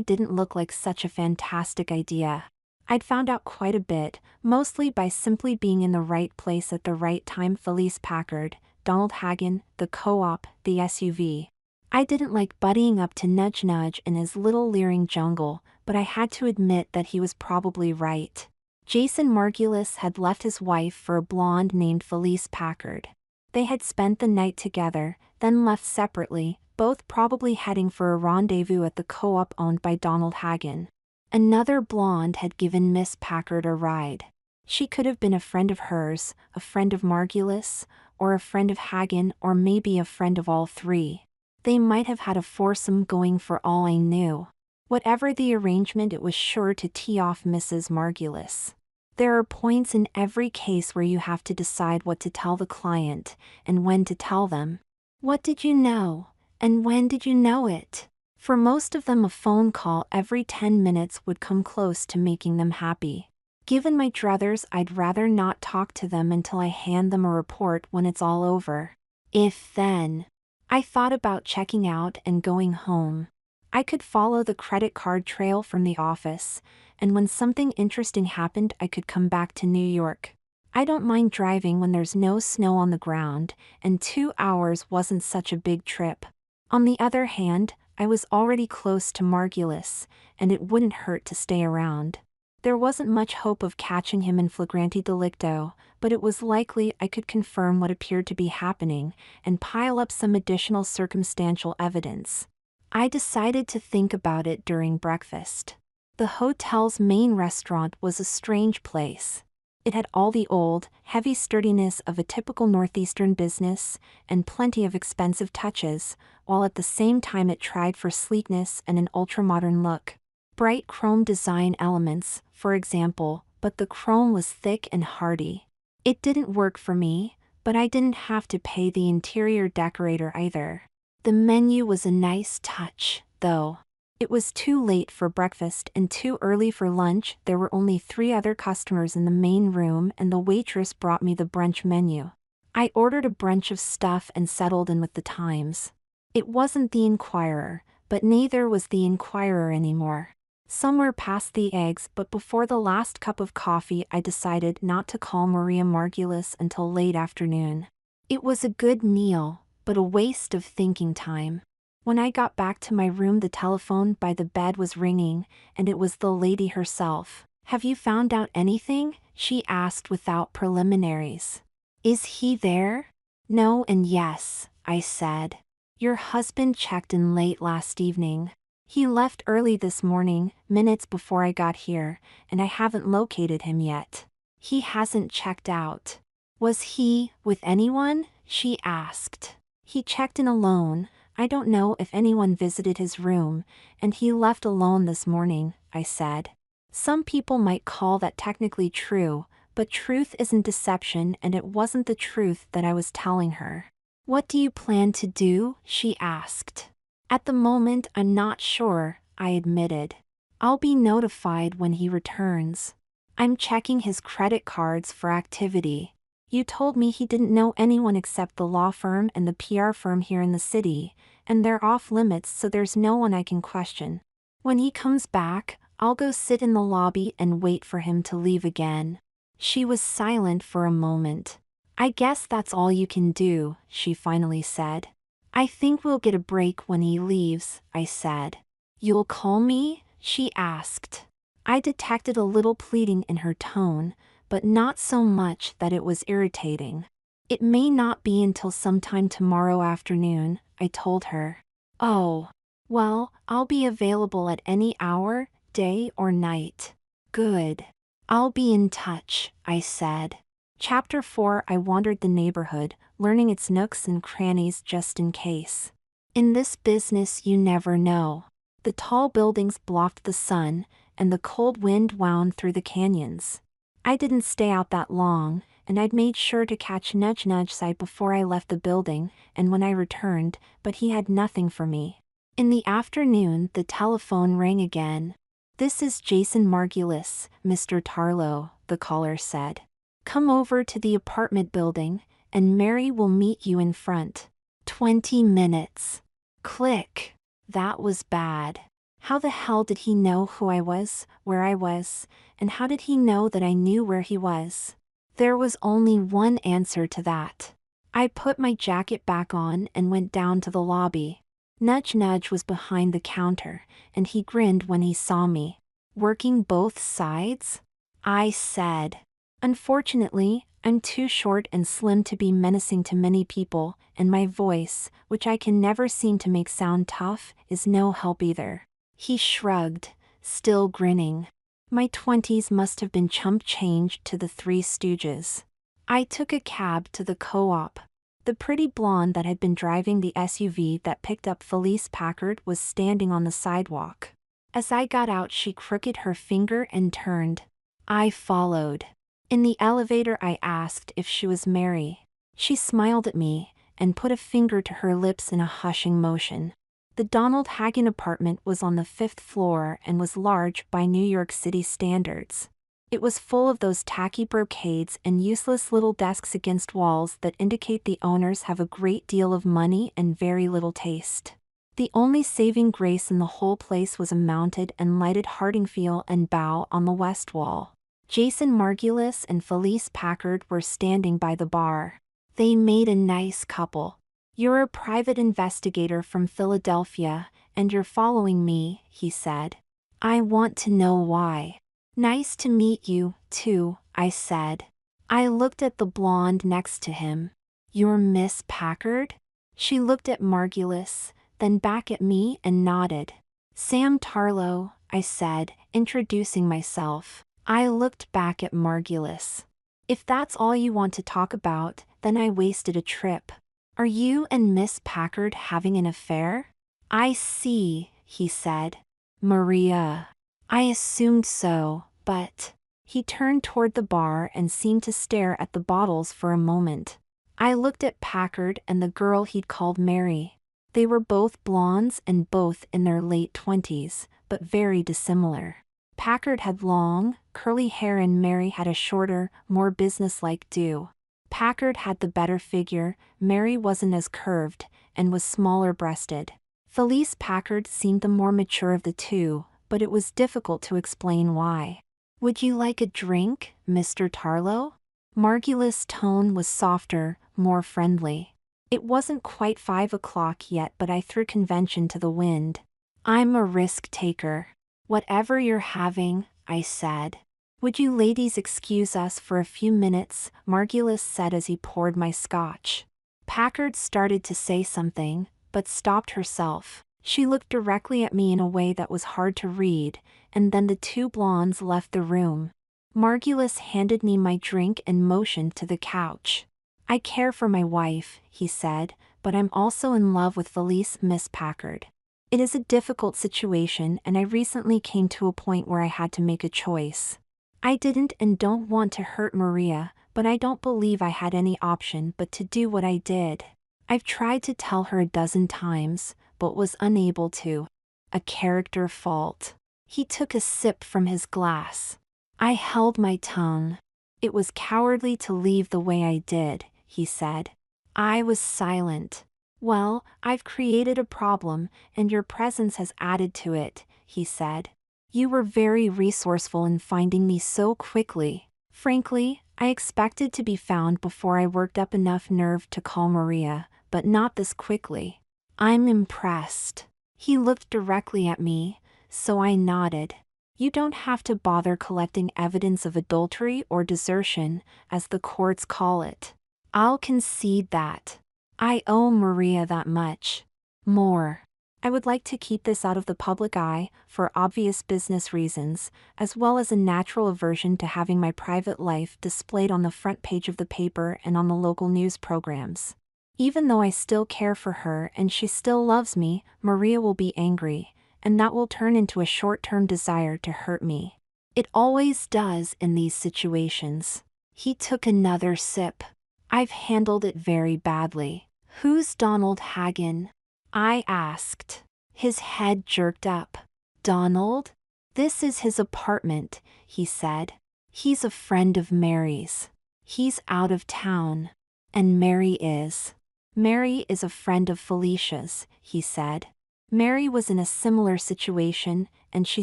didn't look like such a fantastic idea. I'd found out quite a bit, mostly by simply being in the right place at the right time. Felice Packard, Donald Hagen, the co-op, the SUV. I didn't like buddying up to Nudge Nudge in his little leering jungle, but I had to admit that he was probably right. Jason Margulis had left his wife for a blonde named Felice Packard. They had spent the night together, then left separately, both probably heading for a rendezvous at the co-op owned by Donald Hagen. Another blonde had given Miss Packard a ride. She could have been a friend of hers, a friend of Margulis, or a friend of Hagen, or maybe a friend of all three. They might have had a foursome going for all I knew. Whatever the arrangement, it was sure to tee off Mrs. Margulis. There are points in every case where you have to decide what to tell the client, and when to tell them. What did you know? And when did you know it? For most of them, a phone call every 10 minutes would come close to making them happy. Given my druthers, I'd rather not talk to them until I hand them a report when it's all over. If then. I thought about checking out and going home. I could follow the credit card trail from the office, and when something interesting happened, I could come back to New York. I don't mind driving when there's no snow on the ground, and 2 hours wasn't such a big trip. On the other hand, I was already close to Margulis, and it wouldn't hurt to stay around. There wasn't much hope of catching him in flagrante delicto, but it was likely I could confirm what appeared to be happening, and pile up some additional circumstantial evidence. I decided to think about it during breakfast. The hotel's main restaurant was a strange place. It had all the old, heavy sturdiness of a typical Northeastern business, and plenty of expensive touches, while at the same time it tried for sleekness and an ultra-modern look. Bright chrome design elements, for example, but the chrome was thick and hardy. It didn't work for me, but I didn't have to pay the interior decorator either. The menu was a nice touch, though. It was too late for breakfast and too early for lunch. There were only 3 other customers in the main room, and the waitress brought me the brunch menu. I ordered a bunch of stuff and settled in with the Times. It wasn't the Inquirer, but neither was the Inquirer anymore. Some were past the eggs, but before the last cup of coffee I decided not to call Maria Margulis until late afternoon. It was a good meal, but a waste of thinking time. When I got back to my room, the telephone by the bed was ringing, and it was the lady herself. "Have you found out anything?" she asked without preliminaries. "Is he there?" "No and yes," I said. "Your husband checked in late last evening. He left early this morning, minutes before I got here, and I haven't located him yet. He hasn't checked out." "Was he with anyone?" she asked. "He checked in alone. I don't know if anyone visited his room, and he left alone this morning," I said. Some people might call that technically true, but truth isn't deception, and it wasn't the truth that I was telling her. "What do you plan to do?" she asked. "At the moment, I'm not sure," I admitted. "I'll be notified when he returns. I'm checking his credit cards for activity. You told me he didn't know anyone except the law firm and the PR firm here in the city, and they're off limits, so there's no one I can question. When he comes back, I'll go sit in the lobby and wait for him to leave again." She was silent for a moment. "I guess that's all you can do," she finally said. "I think we'll get a break when he leaves," I said. "You'll call me?" she asked. I detected a little pleading in her tone, but not so much that it was irritating. "It may not be until sometime tomorrow afternoon," I told her. "Oh. Well, I'll be available at any hour, day or night." "Good. I'll be in touch," I said. Chapter 4. I wandered the neighborhood, learning its nooks and crannies just in case. In this business you never know. The tall buildings blocked the sun, and the cold wind wound through the canyons. I didn't stay out that long, and I'd made sure to catch Nudge Nudge sight before I left the building, and when I returned, but he had nothing for me. In the afternoon, the telephone rang again. "This is Jason Margulis, Mr. Tarlow," the caller said. "Come over to the apartment building, and Mary will meet you in front. 20 minutes. Click. That was bad. How the hell did he know who I was, where I was, and how did he know that I knew where he was? There was only one answer to that. I put my jacket back on and went down to the lobby. Nudge Nudge was behind the counter, and he grinned when he saw me. Working both sides? I said. Unfortunately, I'm too short and slim to be menacing to many people, and my voice, which I can never seem to make sound tough, is no help either. He shrugged, still grinning. My 20s must have been chump change to the Three Stooges. I took a cab to the co-op. The pretty blonde that had been driving the SUV that picked up Felice Packard was standing on the sidewalk. As I got out, she crooked her finger and turned. I followed. In the elevator, I asked if she was Mary. She smiled at me and put a finger to her lips in a hushing motion. The Donald Hagen apartment was on the 5th floor and was large by New York City standards. It was full of those tacky brocades and useless little desks against walls that indicate the owners have a great deal of money and very little taste. The only saving grace in the whole place was a mounted and lighted Hardingfeel and bow on the west wall. Jason Margulis and Felice Packard were standing by the bar. They made a nice couple. You're a private investigator from Philadelphia, and you're following me, he said. I want to know why. Nice to meet you, too, I said. I looked at the blonde next to him. You're Miss Packard? She looked at Margulis, then back at me and nodded. Sam Tarlow, I said, introducing myself. I looked back at Margulis. If that's all you want to talk about, then I wasted a trip. Are you and Miss Packard having an affair? I see, he said. Maria. I assumed so, but... He turned toward the bar and seemed to stare at the bottles for a moment. I looked at Packard and the girl he'd called Mary. They were both blondes and both in their late 20s, but very dissimilar. Packard had long, curly hair and Mary had a shorter, more businesslike do. Packard had the better figure, Mary wasn't as curved, and was smaller-breasted. Felice Packard seemed the more mature of the two, but it was difficult to explain why. Would you like a drink, Mr. Tarlow? Margulis' tone was softer, more friendly. It wasn't quite 5 o'clock yet, but I threw convention to the wind. I'm a risk-taker. Whatever you're having, I said. Would you ladies excuse us for a few minutes, Margulis said as he poured my scotch. Packard started to say something, but stopped herself. She looked directly at me in a way that was hard to read, and then the two blondes left the room. Margulis handed me my drink and motioned to the couch. I care for my wife, he said, but I'm also in love with Felice, Miss Packard. It is a difficult situation, and I recently came to a point where I had to make a choice. I didn't and don't want to hurt Maria, but I don't believe I had any option but to do what I did. I've tried to tell her a dozen times, but was unable to. A character fault. He took a sip from his glass. I held my tongue. It was cowardly to leave the way I did, he said. I was silent. Well, I've created a problem, and your presence has added to it, he said. You were very resourceful in finding me so quickly. Frankly, I expected to be found before I worked up enough nerve to call Maria, but not this quickly. I'm impressed. He looked directly at me, so I nodded. You don't have to bother collecting evidence of adultery or desertion, as the courts call it. I'll concede that. I owe Maria that much. More. I would like to keep this out of the public eye, for obvious business reasons, as well as a natural aversion to having my private life displayed on the front page of the paper and on the local news programs. Even though I still care for her and she still loves me, Maria will be angry, and that will turn into a short-term desire to hurt me. It always does in these situations. He took another sip. I've handled it very badly. Who's Donald Hagen? I asked. His head jerked up. Donald? This is his apartment, he said. He's a friend of Mary's. He's out of town. And Mary is. Mary is a friend of Felicia's, he said. Mary was in a similar situation, and she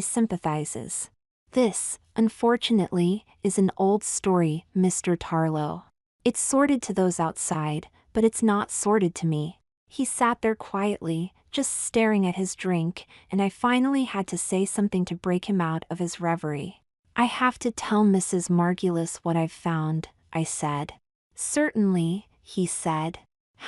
sympathizes. This, unfortunately, is an old story, Mr. Tarlow. It's sordid to those outside, but it's not sordid to me. He sat there quietly, just staring at his drink, and I finally had to say something to break him out of his reverie. "I have to tell Mrs. Margulis what I've found," I said. "Certainly," he said.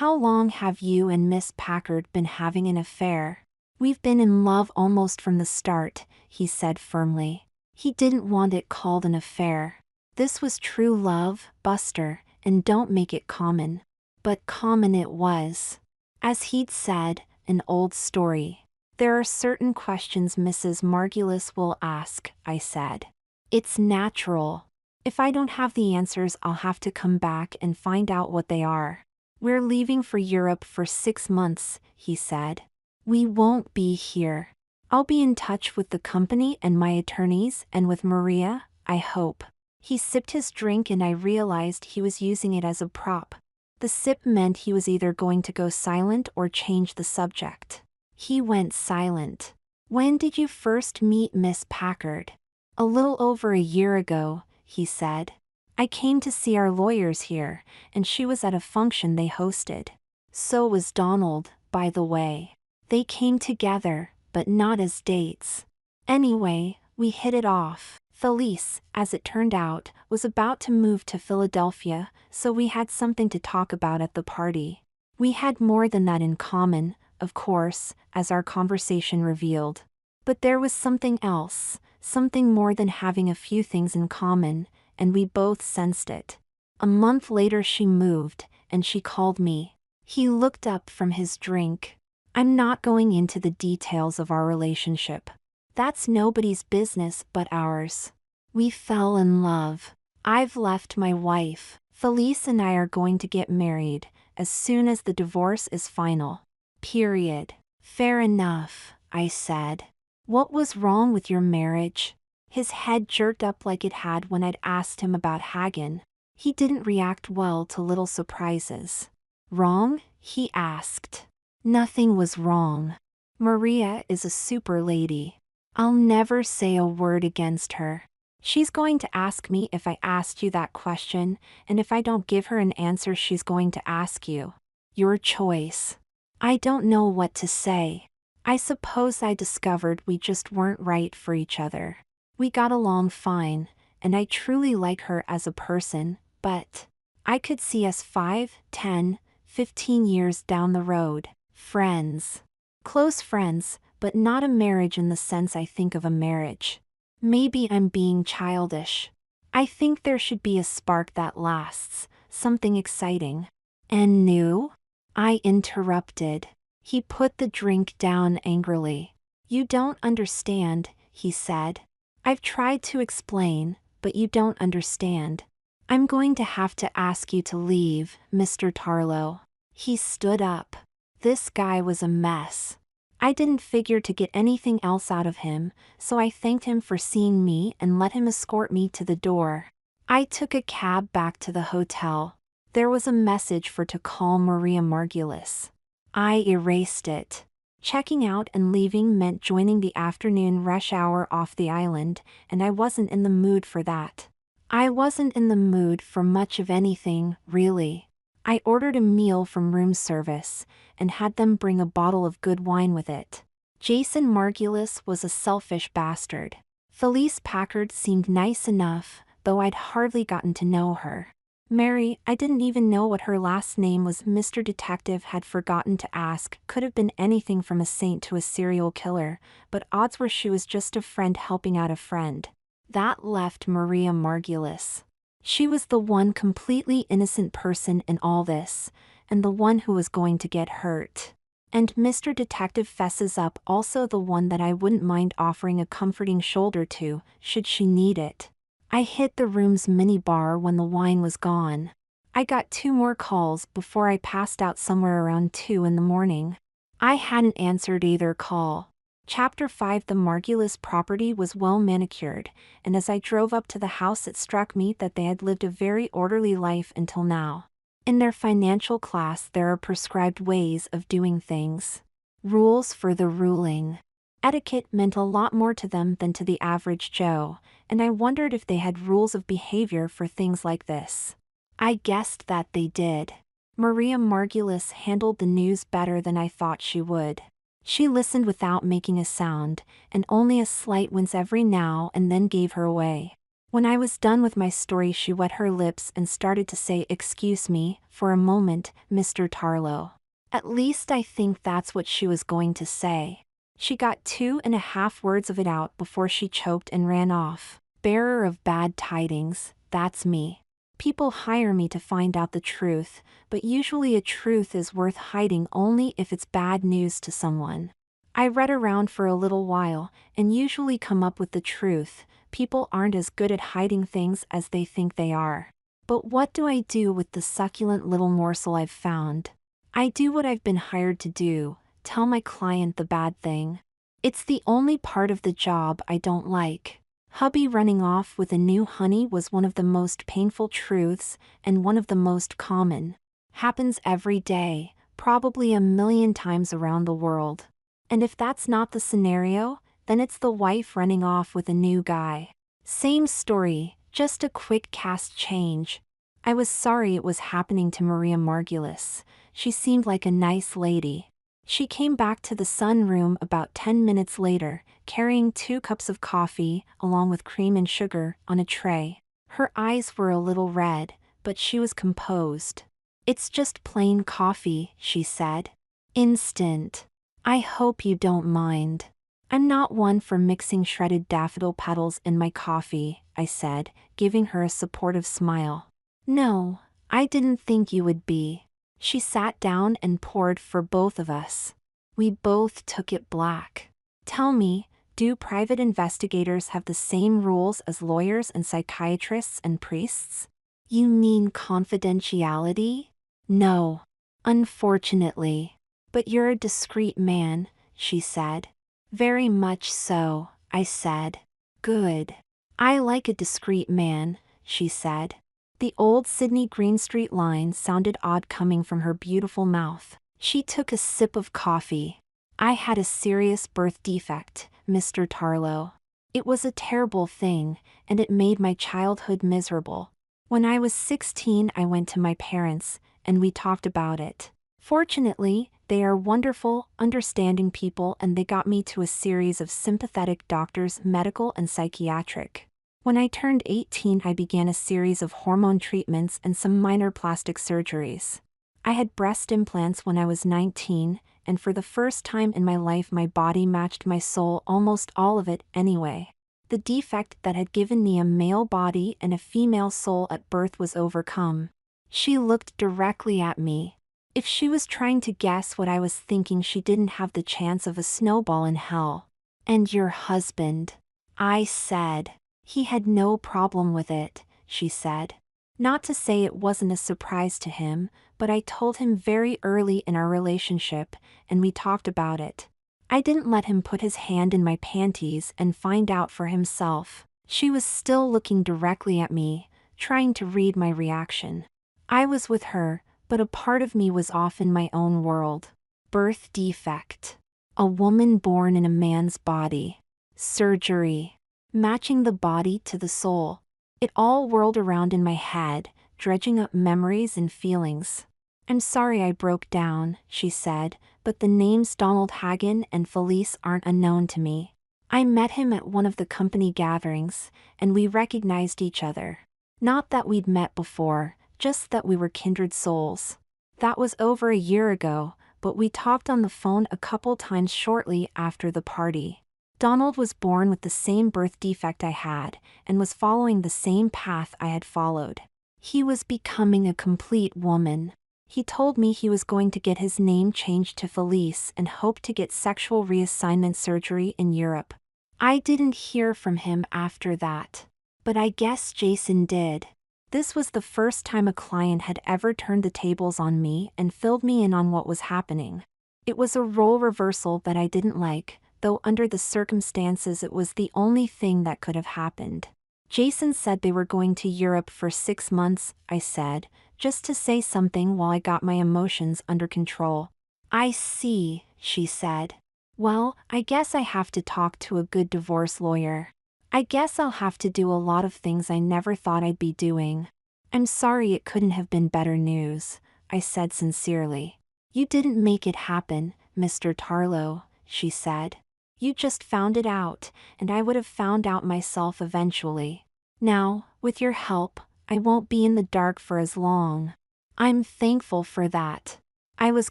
"How long have you and Miss Packard been having an affair?" "We've been in love almost from the start," he said firmly. He didn't want it called an affair. This was true love, Buster, and don't make it common. But common it was. As he'd said, an old story. "There are certain questions Mrs. Margulis will ask," I said. "It's natural. If I don't have the answers, I'll have to come back and find out what they are." "We're leaving for Europe for 6 months," he said. "We won't be here. I'll be in touch with the company and my attorneys and with Maria, I hope." He sipped his drink and I realized he was using it as a prop. The sip meant he was either going to go silent or change the subject. He went silent. "When did you first meet Miss Packard?" "A little over a year ago," he said. "I came to see our lawyers here, and she was at a function they hosted. So was Donald, by the way. They came together, but not as dates. Anyway, we hit it off. Felice, as it turned out, was about to move to Philadelphia, so we had something to talk about at the party. We had more than that in common, of course, as our conversation revealed. But there was something else, something more than having a few things in common, and we both sensed it. A month later she moved, and she called me." He looked up from his drink. "I'm not going into the details of our relationship. That's nobody's business but ours. We fell in love. I've left my wife. Felice and I are going to get married, as soon as the divorce is final. Period." "Fair enough," I said. "What was wrong with your marriage?" His head jerked up like it had when I'd asked him about Hagen. He didn't react well to little surprises. "Wrong?" he asked. "Nothing was wrong. Maria is a super lady. I'll never say a word against her. She's going to ask me if I asked you that question, and if I don't give her an answer she's going to ask you. Your choice." I don't know what to say. I suppose I discovered we just weren't right for each other. We got along fine, and I truly like her as a person, but I could see us 5, 10, 15 years down the road. Friends. Close friends, but not a marriage in the sense I think of a marriage. Maybe I'm being childish. I think there should be a spark that lasts, something exciting. "And new?" I interrupted. He put the drink down angrily. "You don't understand," he said. "I've tried to explain, but you don't understand. I'm going to have to ask you to leave, Mr. Tarlow." He stood up. This guy was a mess. I didn't figure to get anything else out of him, so I thanked him for seeing me and let him escort me to the door. I took a cab back to the hotel. There was a message for to call Maria Margulis. I erased it. Checking out and leaving meant joining the afternoon rush hour off the island, and I wasn't in the mood for that. I wasn't in the mood for much of anything, really. I ordered a meal from room service, and had them bring a bottle of good wine with it. Jason Margulis was a selfish bastard. Felice Packard seemed nice enough, though I'd hardly gotten to know her. Mary, I didn't even know what her last name was. Mr. Detective had forgotten to ask, could have been anything from a saint to a serial killer, but odds were she was just a friend helping out a friend. That left Maria Margulis. She was the one completely innocent person in all this, and the one who was going to get hurt. And Mr. Detective fesses up, also the one that I wouldn't mind offering a comforting shoulder to, should she need it. I hit the room's minibar when the wine was gone. I got 2 more calls before I passed out somewhere around 2 in the morning. I hadn't answered either call. Chapter 5. The Margulis property was well manicured, and as I drove up to the house it struck me that they had lived a very orderly life until now. In their financial class there are prescribed ways of doing things. Rules for the ruling. Etiquette meant a lot more to them than to the average Joe, and I wondered if they had rules of behavior for things like this. I guessed that they did. Maria Margulis handled the news better than I thought she would. She listened without making a sound, and only a slight wince every now and then gave her away. When I was done with my story, she wet her lips and started to say, "Excuse me, for a moment, Mr. Tarlow." At least I think that's what she was going to say. She got 2.5 words of it out before she choked and ran off. Bearer of bad tidings, that's me. People hire me to find out the truth, but usually a truth is worth hiding only if it's bad news to someone. I read around for a little while, and usually come up with the truth. People aren't as good at hiding things as they think they are. But what do I do with the succulent little morsel I've found? I do what I've been hired to do, tell my client the bad thing. It's the only part of the job I don't like. Hubby running off with a new honey was one of the most painful truths, and one of the most common. Happens every day, probably 1,000,000 times around the world. And if that's not the scenario, then it's the wife running off with a new guy. Same story, just a quick cast change. I was sorry it was happening to Maria Margulis. She seemed like a nice lady. She came back to the sunroom about 10 minutes later, carrying 2 cups of coffee, along with cream and sugar, on a tray. Her eyes were a little red, but she was composed. "It's just plain coffee," she said. "Instant. I hope you don't mind." "I'm not one for mixing shredded daffodil petals in my coffee," I said, giving her a supportive smile. "No, I didn't think you would be." She sat down and poured for both of us. We both took it black. "Tell me, do private investigators have the same rules as lawyers and psychiatrists and priests?" "You mean confidentiality?" "No. Unfortunately. But you're a discreet man," she said. "Very much so," I said. "Good. I like a discreet man," she said. The old Sydney Greenstreet line sounded odd coming from her beautiful mouth. She took a sip of coffee. "I had a serious birth defect, Mr. Tarlow. It was a terrible thing, and it made my childhood miserable. When I was 16, I went to my parents, and we talked about it. Fortunately, they are wonderful, understanding people, and they got me to a series of sympathetic doctors, medical and psychiatric. When I turned 18, I began a series of hormone treatments and some minor plastic surgeries. I had breast implants when I was 19, and for the first time in my life my body matched my soul, almost all of it anyway. The defect that had given me a male body and a female soul at birth was overcome." She looked directly at me. If she was trying to guess what I was thinking, she didn't have the chance of a snowball in hell. "And your husband?" I said. "He had no problem with it," she said. Not to say it wasn't a surprise to him, but I told him very early in our relationship, and we talked about it. I didn't let him put his hand in my panties and find out for himself. She was still looking directly at me, trying to read my reaction. I was with her, but a part of me was off in my own world. Birth defect. A woman born in a man's body. Surgery. Matching the body to the soul. It all whirled around in my head, dredging up memories and feelings. "I'm sorry I broke down," she said, "but the names Donald Hagen and Felice aren't unknown to me. I met him at one of the company gatherings, and we recognized each other. Not that we'd met before, just that we were kindred souls. That was over a year ago, but we talked on the phone a couple times shortly after the party. Donald was born with the same birth defect I had, and was following the same path I had followed. He was becoming a complete woman. He told me he was going to get his name changed to Felice and hoped to get sexual reassignment surgery in Europe. I didn't hear from him after that. But I guess Jason did. This was the first time a client had ever turned the tables on me and filled me in on what was happening. It was a role reversal that I didn't like, though under the circumstances it was the only thing that could have happened. Jason said they were going to Europe for 6 months, I said, just to say something while I got my emotions under control. "I see," she said. "Well, I guess I have to talk to a good divorce lawyer. I guess I'll have to do a lot of things I never thought I'd be doing." "I'm sorry it couldn't have been better news," I said sincerely. "You didn't make it happen, Mr. Tarlow," she said. You just found it out, and I would have found out myself eventually. Now, with your help, I won't be in the dark for as long. I'm thankful for that. I was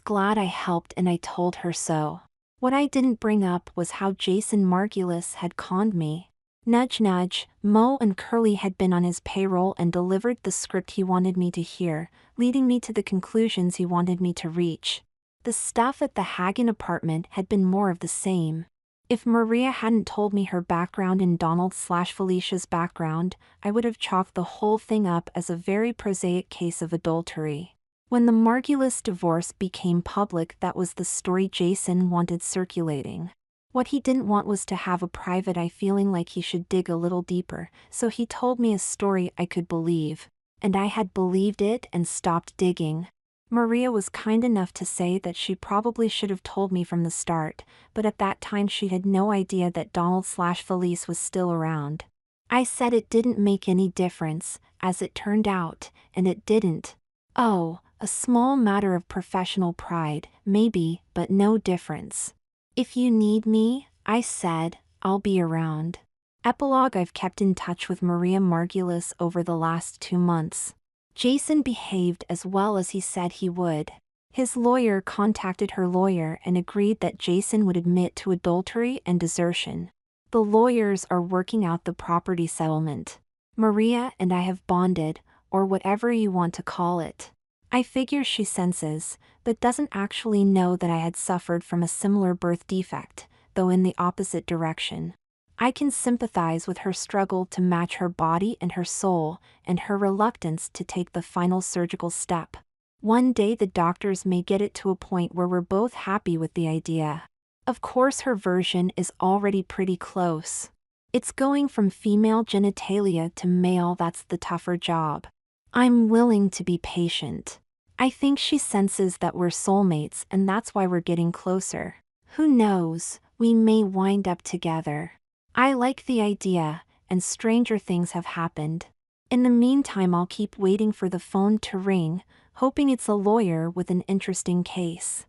glad I helped and I told her so. What I didn't bring up was how Jason Margulis had conned me. Nudge nudge, Mo and Curly had been on his payroll and delivered the script he wanted me to hear, leading me to the conclusions he wanted me to reach. The stuff at the Hagen apartment had been more of the same. If Maria hadn't told me her background in Donald/Felicia's background, I would have chalked the whole thing up as a very prosaic case of adultery. When the Margulis divorce became public, that was the story Jason wanted circulating. What he didn't want was to have a private eye feeling like he should dig a little deeper, so he told me a story I could believe. And I had believed it and stopped digging. Maria was kind enough to say that she probably should have told me from the start, but at that time she had no idea that Donald/Felice was still around. I said it didn't make any difference, as it turned out, and it didn't. Oh, a small matter of professional pride, maybe, but no difference. If you need me, I said, I'll be around. Epilogue: I've kept in touch with Maria Margulis over the last 2 months. Jason behaved as well as he said he would. His lawyer contacted her lawyer and agreed that Jason would admit to adultery and desertion. The lawyers are working out the property settlement. Maria and I have bonded, or whatever you want to call it. I figure she senses, but doesn't actually know that I had suffered from a similar birth defect, though in the opposite direction. I can sympathize with her struggle to match her body and her soul, and her reluctance to take the final surgical step. One day the doctors may get it to a point where we're both happy with the idea. Of course her version is already pretty close. It's going from female genitalia to male. That's the tougher job. I'm willing to be patient. I think she senses that we're soulmates and that's why we're getting closer. Who knows, we may wind up together. I like the idea, and stranger things have happened. In the meantime, I'll keep waiting for the phone to ring, hoping it's a lawyer with an interesting case.